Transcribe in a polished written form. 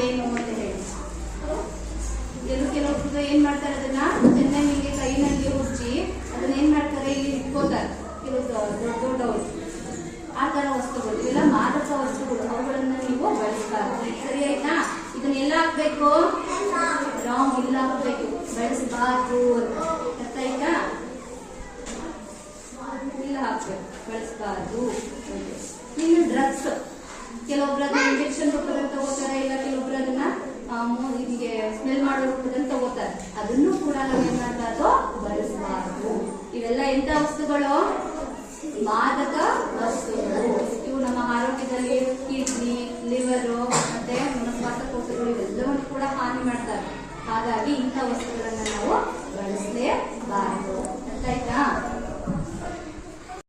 ಏನು ಅಂತ ಹೇಳಿ. ಕೆಲವೊಬ್ರು ಏನ್ ಮಾಡ್ತಾರೆ, ಅದನ್ನ ಚೆನ್ನಾಗಿ ಹೀಗೆ ಕೈನಲ್ಲಿ ಉಜ್ಜಿ ಅದನ್ನ ಏನ್ ಮಾಡ್ತಾರೆ, ಇಲ್ಲಿ ಇಟ್ಕೋತಾರೆ ಕೆಲವು ದೊಡ್ಡವರು. ಆ ತರ ವಸ್ತುಗಳು ಇವೆಲ್ಲ ಮಾದಕ ವಸ್ತುಗಳು, ಅವುಗಳನ್ನ ನೀವು ಬಳಸಬಾರ್ದು. ಸರಿ ಆಯ್ತಾ? ಇದನ್ನೆಲ್ಲ ಹಾಕ್ಬೇಕು, ರಾಂಗ್ ಇಲ್ಲ ಹಾಕ್ಬೇಕು, ಬಳಸಬಾರ್ದು ಅಂತ. ಅರ್ಥ ಆಯ್ತಾ? ಇಲ್ಲ ಹಾಕ್ಬೇಕು, ಬಳಸಬಾರ್ದು. ಇನ್ನು ಡ್ರಗ್ಸ್, ಕೆಲವೊಬ್ರು ಅದನ್ನ ಇಂಜೆಕ್ಷನ್ ರೂಪದಲ್ಲಿ ತಗೋತಾರೆ, ಇಲ್ಲ ಕೆಲವೊಬ್ರು ಅದನ್ನ ಹೀಗೆ ಸ್ಮೆಲ್ ಮಾಡೋ ರೂಪದಲ್ಲಿ ತಗೋತಾರೆ. ಅದನ್ನು ಕೂಡ ನಾವು ಏನ್ ಮಾಡಬಾರ್ದು, ಬಳಸಬಾರ್ದು. ಇವೆಲ್ಲ ಎಂತ ವಸ್ತುಗಳು? ಮಾದಕ ವಸ್ತುಗಳು. ಇವು ನಮ್ಮ ಆರೋಗ್ಯದಲ್ಲಿ ಕಿಡ್ನಿ, ಲಿವರು ಮತ್ತೆ ನಮ್ಮ ಶ್ವಾಸಕೋಶಗಳು ಇವೆಲ್ಲವನ್ನು ಕೂಡ ಹಾನಿ ಮಾಡ್ತಾರೆ. ಹಾಗಾಗಿ ಇಂಥ ವಸ್ತುಗಳನ್ನ